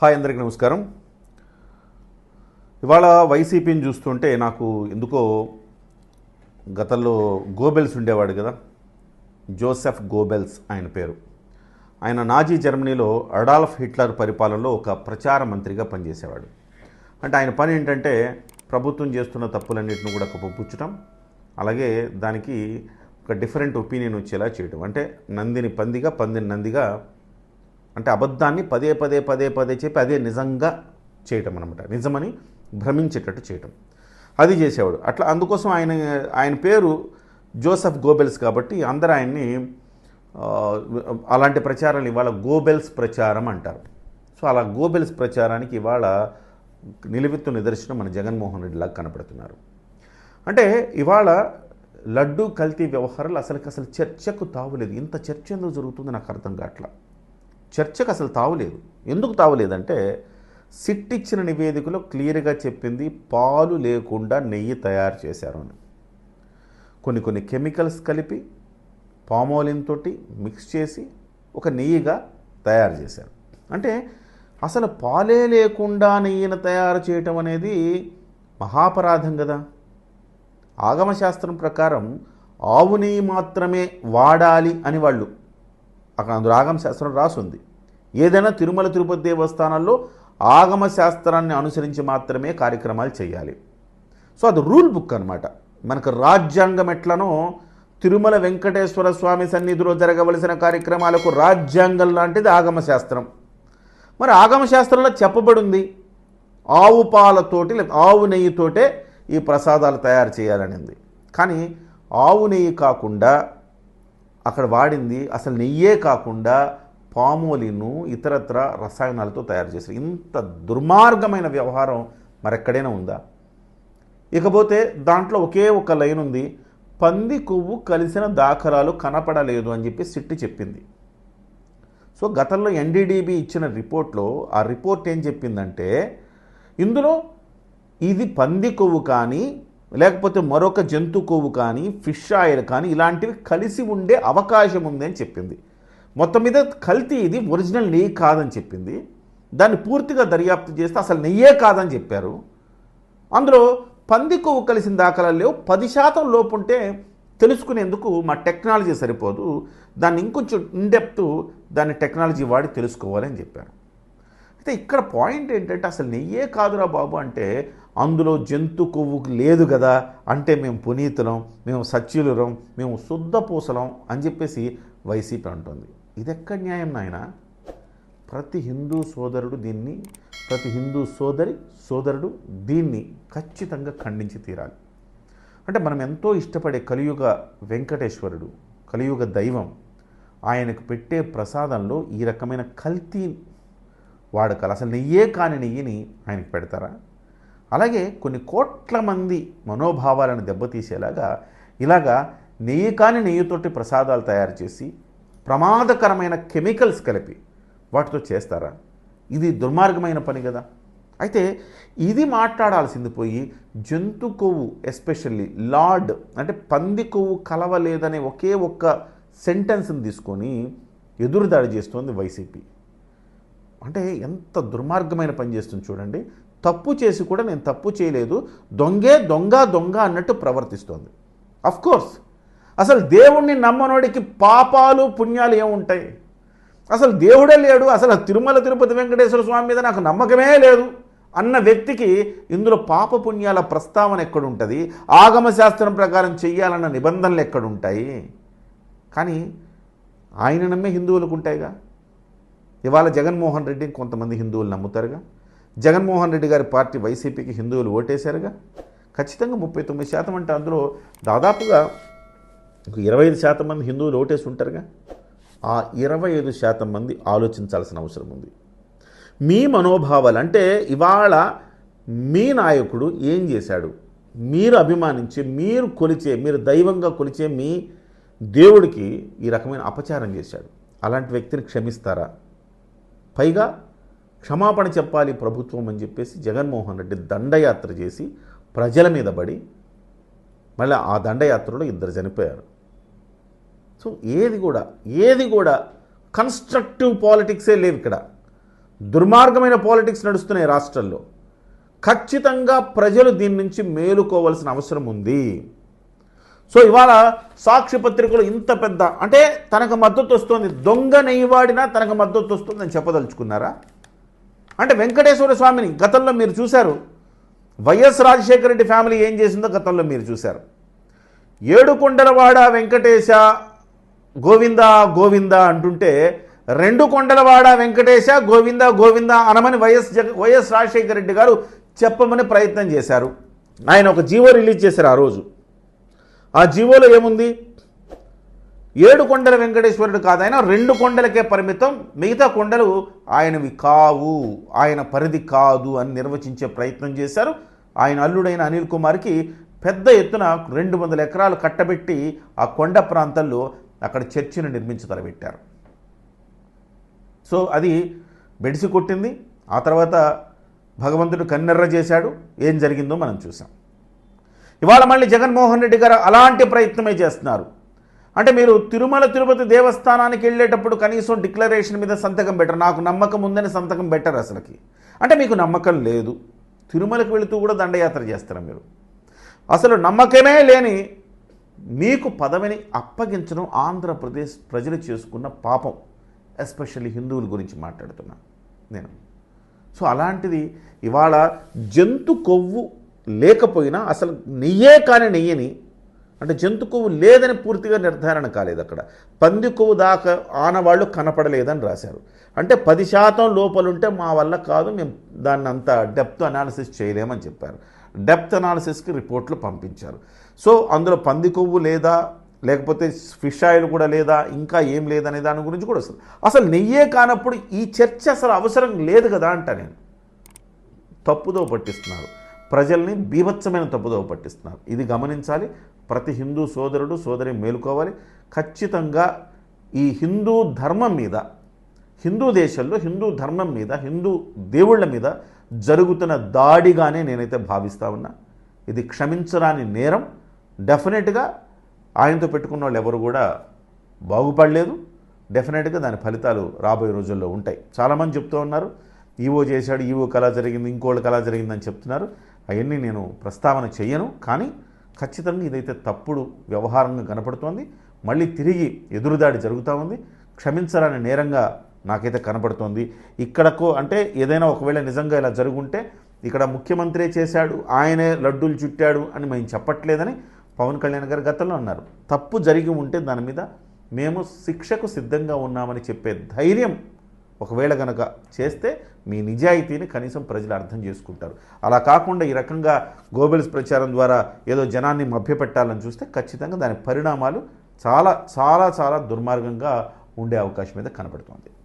Hi అందరికీ నమస్కారం. ఇవాళ వైసీపీని చూస్తుంటే నాకు ఎందుకో గతంలో గోబెల్స్ ఉండేవాడు కదా, జోసెఫ్ గోబెల్స్ ఆయన పేరు. ఆయన నాజీ జర్మనీలో అడాల్ఫ్ హిట్లర్ పరిపాలనలో ఒక ప్రచార మంత్రిగా పనిచేసేవాడు. అంటే ఆయన పని ఏంటంటే ప్రభుత్వం చేస్తున్న తప్పులన్నింటిని కూడా కప్పిపుచ్చటం, అలాగే దానికి ఒక డిఫరెంట్ ఒపీనియన్ వచ్చేలా చేయటం. అంటే నందిని పందిగా, పందిని నందిగా, అంటే అబద్ధాన్ని పదే పదే పదే పదే చెప్పి అదే నిజంగా చేయటం అనమాట, నిజమని భ్రమించేటట్టు చేయటం, అది చేసేవాడు. అట్లా అందుకోసం ఆయన పేరు జోసెఫ్ గోబెల్స్ కాబట్టి అందరూ ఆయన్ని అలాంటి ప్రచారాలు ఇవాళ గోబెల్స్ ప్రచారం అంటారు. సో అలా గోబెల్స్ ప్రచారానికి ఇవాళ నిలువెత్తు నిదర్శనం మన జగన్మోహన్ రెడ్డి లాగా కనపడుతున్నారు. అంటే ఇవాళ లడ్డూ కల్తీ వ్యవహారాలు అసలు చర్చకు తావులేదు. ఇంత చర్చ ఎందుకు జరుగుతుందో నాకు అర్థం కావట్లా. చర్చకు అసలు తావులేదు. ఎందుకు తావులేదంటే సిట్ ఇచ్చిన నివేదికలో క్లియర్గా చెప్పింది పాలు లేకుండా నెయ్యి తయారు చేశారు అని. కొన్ని కెమికల్స్ కలిపి పామోలిన్ తోటి మిక్స్ చేసి ఒక నెయ్యిగా తయారు చేశారు. అంటే అసలు పాలే లేకుండా నెయ్యిని తయారు చేయటం అనేది మహాపరాధం కదా. ఆగమశాస్త్రం ప్రకారం ఆవు నెయ్యి మాత్రమే వాడాలి అని వాళ్ళు అక్కడ అందులో ఆగమశాస్త్రం రాసుంది. ఏదైనా తిరుమల తిరుపతి దేవస్థానాల్లో ఆగమశాస్త్రాన్ని అనుసరించి మాత్రమే కార్యక్రమాలు చేయాలి. సో అది రూల్ బుక్ అనమాట. మనకు రాజ్యాంగం ఎట్లనో తిరుమల వెంకటేశ్వర స్వామి సన్నిధిలో జరగవలసిన కార్యక్రమాలకు రాజ్యాంగం లాంటిది ఆగమశాస్త్రం. మరి ఆగమశాస్త్రంలో చెప్పబడింది ఆవు పాలతోటి లేదా ఆవు నెయ్యితోటే ఈ ప్రసాదాలు తయారు చేయాలనింది. కానీ ఆవు నెయ్యి కాకుండా అక్కడ వాడింది అసలు నెయ్యే కాకుండా పామోలిను ఇతరత్ర రసాయనాలతో తయారు చేశారు. ఇంత దుర్మార్గమైన వ్యవహారం మరెక్కడైనా ఉందా? ఇకపోతే దాంట్లో ఒకే ఒక లైన్ ఉంది, పంది కొవ్వు కలిసిన దాఖలాలు కనపడలేదు అని చెప్పి సిట్టి చెప్పింది. సో గతంలో ఎన్డీడీబీ ఇచ్చిన రిపోర్ట్లో ఆ రిపోర్ట్ ఏం చెప్పిందంటే ఇందులో ఇది పంది కొవ్వు కానీ లేకపోతే మరొక జంతు కొవ్వు కానీ ఫిష్ ఆయిల్ కానీ ఇలాంటివి కలిసి ఉండే అవకాశం ఉంది అని చెప్పింది. మొత్తం మీద కల్తీ ఇది ఒరిజినల్ నెయ్యి కాదని చెప్పింది. దాన్ని పూర్తిగా దర్యాప్తు చేస్తే అసలు నెయ్యే కాదని చెప్పారు. అందులో పంది కొవ్వు కలిసిన దాఖలాలు లేవు. 10% లోపు ఉంటే తెలుసుకునేందుకు మా టెక్నాలజీ సరిపోదు, దాన్ని ఇంకొంచెం ఇన్డెప్త్ దాన్ని టెక్నాలజీ వాడి తెలుసుకోవాలని చెప్పారు. అయితే ఇక్కడ పాయింట్ ఏంటంటే అసలు నెయ్యే కాదురా బాబు అంటే అందులో జంతు కొవ్వు లేదు కదా అంటే మేము పునీతులం, మేము సత్యులురం, మేము శుద్ధ పూసలం అని చెప్పేసి వైసీపీ అంటుంది. ఇది ఎక్కడ న్యాయం నాయన? ప్రతి హిందూ సోదరుడు దీన్ని, ప్రతి హిందూ సోదరుడు దీన్ని ఖచ్చితంగా ఖండించి తీరాలి. అంటే మనం ఎంతో ఇష్టపడే కలియుగ వెంకటేశ్వరుడు, కలియుగ దైవం, ఆయనకు పెట్టే ప్రసాదంలో ఈ రకమైన కల్తీ వాడకాలు, అసలు నెయ్యే కాని నెయ్యిని ఆయనకు పెడతారా? అలాగే కొన్ని కోట్ల మంది మనోభావాలను దెబ్బతీసేలాగా ఇలాగా నెయ్యి కాని నెయ్యితోటి ప్రసాదాలు తయారు చేసి ప్రమాదకరమైన కెమికల్స్ కలిపి వాటితో చేస్తారా? ఇది దుర్మార్గమైన పని కదా. అయితే ఇది మాట్లాడాల్సింది పోయి జంతు కొవ్వు, ఎస్పెషల్లీ లార్డ్ అంటే పంది కొవ్వు కలవలేదనే ఒకే ఒక్క సెంటెన్స్ని తీసుకొని ఎదురుదాడి చేస్తోంది వైసీపీ. అంటే ఎంత దుర్మార్గమైన పని చేస్తుంది చూడండి. తప్పు చేసి కూడా నేను తప్పు చేయలేదు, దొంగే దొంగ అన్నట్టు ప్రవర్తిస్తోంది. అఫ్కోర్స్ అసలు దేవుణ్ణి నమ్మనోడికి పాపాలు పుణ్యాలు ఏముంటాయి? అసలు దేవుడే లేడు, అసలు తిరుమల తిరుపతి వెంకటేశ్వర స్వామి మీద నాకు నమ్మకమే లేదు అన్న వ్యక్తికి ఇందులో పాప పుణ్యాల ప్రస్తావన ఎక్కడుంటుంది? ఆగమశాస్త్రం ప్రకారం చెయ్యాలన్న నిబంధనలు ఎక్కడుంటాయి? కానీ ఆయన నమ్మే హిందువులకు ఉంటాయిగా. ఇవాళ జగన్మోహన్ రెడ్డిని కొంతమంది హిందువులు నమ్ముతారుగా. జగన్మోహన్ రెడ్డి గారి పార్టీ వైసీపీకి హిందువులు ఓటేశారుగా. ఖచ్చితంగా 39% అంటే అందులో దాదాపుగా 25% మంది హిందువులు ఓటేసి ఉంటారుగా. ఆ 25% మంది ఆలోచించాల్సిన అవసరం ఉంది. మీ మనోభావాలు అంటే ఇవాళ మీ నాయకుడు ఏం చేశాడు? మీరు అభిమానించే, మీరు కొలిచే, మీరు దైవంగా కొలిచే మీ దేవుడికి ఈ రకమైన అపచారం చేశాడు. అలాంటి వ్యక్తిని క్షమిస్తారా? పైగా క్షమాపణ చెప్పాలి ప్రభుత్వం అని చెప్పేసి జగన్మోహన్ రెడ్డి దండయాత్ర చేసి ప్రజల మీద పడి మళ్ళీ ఆ దండయాత్రలో 2 చనిపోయారు. సో ఏది కూడా కన్స్ట్రక్టివ్ పాలిటిక్సే లేవు ఇక్కడ. దుర్మార్గమైన పాలిటిక్స్ నడుస్తున్నాయి రాష్ట్రంలో. ఖచ్చితంగా ప్రజలు దీని నుంచి మేలుకోవాల్సిన అవసరం ఉంది. సో ఇవాళ సాక్షి పత్రికలు ఇంత పెద్ద అంటే తనకు మద్దతు వస్తుంది, దొంగ నెయ్యివాడినా తనకు మద్దతు వస్తుందని చెప్పదలుచుకున్నారా? అంటే వెంకటేశ్వర స్వామిని గతంలో మీరు చూశారు, వైఎస్ రాజశేఖర రెడ్డి ఫ్యామిలీ ఏం చేసిందో గతంలో మీరు చూశారు. ఏడుకొండలవాడ వెంకటేశ గోవింద గోవింద అంటుంటే రెండు కొండలవాడ వెంకటేశ గోవింద గోవింద అనమని వైఎస్ రాజశేఖర రెడ్డి గారు చెప్పమని ప్రయత్నం చేశారు. ఆయన ఒక జీవో రిలీజ్ చేశారు ఆ రోజు. ఆ జీవోలో ఏముంది? 7 కొండల వెంకటేశ్వరుడు కాదు, ఆయన 2 కొండలకే పరిమితం, మిగతా కొండలు ఆయనవి కావు, ఆయన పరిధి కాదు అని నిర్వచించే ప్రయత్నం చేశారు. ఆయన అల్లుడైన అనిల్ కుమార్కి పెద్ద ఎత్తున 200 ఎకరాలు కట్టబెట్టి ఆ కొండ ప్రాంతాల్లో అక్కడ చర్చిని నిర్మించి తలబెట్టారు. సో అది బెడిసి కొట్టింది. ఆ తర్వాత భగవంతుడు కన్నెర్ర చేశాడు. ఏం జరిగిందో మనం చూసాం. ఇవాళ మళ్ళీ జగన్మోహన్ రెడ్డి గారు అలాంటి ప్రయత్నమే చేస్తున్నారు. అంటే మీరు తిరుమల తిరుపతి దేవస్థానానికి వెళ్ళేటప్పుడు కనీసం డిక్లరేషన్ మీద సంతకం పెట్టరు. నాకు నమ్మకం ఉందని సంతకం పెట్టరు అసలుకి. అంటే మీకు నమ్మకం లేదు. తిరుమలకు వెళుతూ కూడా దండయాత్ర చేస్తారు మీరు. అసలు నమ్మకమే లేని మీకు పదవిని అప్పగించడం ఆంధ్రప్రదేశ్ ప్రజలు చేసుకున్న పాపం. ఎస్పెషల్లీ హిందువుల గురించి మాట్లాడుతున్నా నేను. సో అలాంటిది ఇవాళ జంతు కొవ్వు లేకపోయినా అసలు నెయ్యే కాని నెయ్యని, అంటే జంతు కొవ్వు లేదని పూర్తిగా నిర్ధారణ కాలేదు. అక్కడ పంది కొవ్వు దాకా ఆనవాళ్ళు కనపడలేదని రాశారు. అంటే 10% లోపలుంటే మా వల్ల కాదు, మేము దాన్ని అంత డెప్త్ అనాలిసిస్ చేయలేమని చెప్పారు. డెప్త్ అనాలిసిస్కి రిపోర్ట్లు పంపించారు. సో అందులో పంది కొవ్వు లేదా, లేకపోతే ఫిష్ ఆయిల్ కూడా లేదా, ఇంకా ఏం లేదనే దాని గురించి కూడా వస్తుంది. అసలు నెయ్యే కానప్పుడు ఈ చర్చ అసలు అవసరం లేదు కదా అంట నేను. తప్పుదో పట్టిస్తున్నారు ప్రజల్ని, బీభత్సమైన తప్పుదో పట్టిస్తున్నారు. ఇది గమనించాలి. ప్రతి హిందూ సోదరుడు సోదరి మేలుకోవాలి. ఖచ్చితంగా ఈ హిందూ ధర్మం మీద, హిందూ దేశంలో హిందూ ధర్మం మీద, హిందూ దేవుళ్ళ మీద జరుగుతున్న దాడిగానే నేనైతే భావిస్తా ఉన్నా. ఇది క్షమించరాని నేరం. డెఫినెట్గా ఆయనతో పెట్టుకున్న వాళ్ళు ఎవరు కూడా బాగుపడలేదు. డెఫినెట్గా దాని ఫలితాలు రాబోయే రోజుల్లో ఉంటాయి. చాలామంది చెప్తూ ఉన్నారు ఈవో చేశాడు, ఈవోకి అలా జరిగింది, ఇంకోళ్ళకి అలా జరిగిందని చెప్తున్నారు. అవన్నీ నేను ప్రస్తావన చెయ్యను. కానీ ఖచ్చితంగా ఇదైతే తప్పుడు వ్యవహారంగా కనపడుతోంది. మళ్ళీ తిరిగి ఎదురుదాడి జరుగుతూ ఉంది. క్షమించరాని నేరంగా నాకైతే కనపడుతోంది. ఇక్కడకు అంటే ఏదైనా ఒకవేళ నిజంగా ఇలా జరుగుంటే ఇక్కడ ముఖ్యమంత్రి చేశాడు, ఆయనే లడ్డూలు చుట్టాడు అని మేము చెప్పట్లేదని పవన్ కళ్యాణ్ గారు గతంలో అన్నారు. తప్పు జరిగి ఉంటే దాని మీద మేము శిక్షకు సిద్ధంగా ఉన్నామని చెప్పే ధైర్యం ఒకవేళ కనుక చేస్తే మీ నిజాయితీని కనీసం ప్రజలు అర్థం చేసుకుంటారు. అలా కాకుండా ఈ రకంగా గోబెల్స్ ప్రచారం ద్వారా ఏదో జనాన్ని మభ్యపెట్టాలని చూస్తే ఖచ్చితంగా దాని పరిణామాలు చాలా చాలా చాలా దుర్మార్గంగా ఉండే అవకాశం అయితే కనపడుతోంది.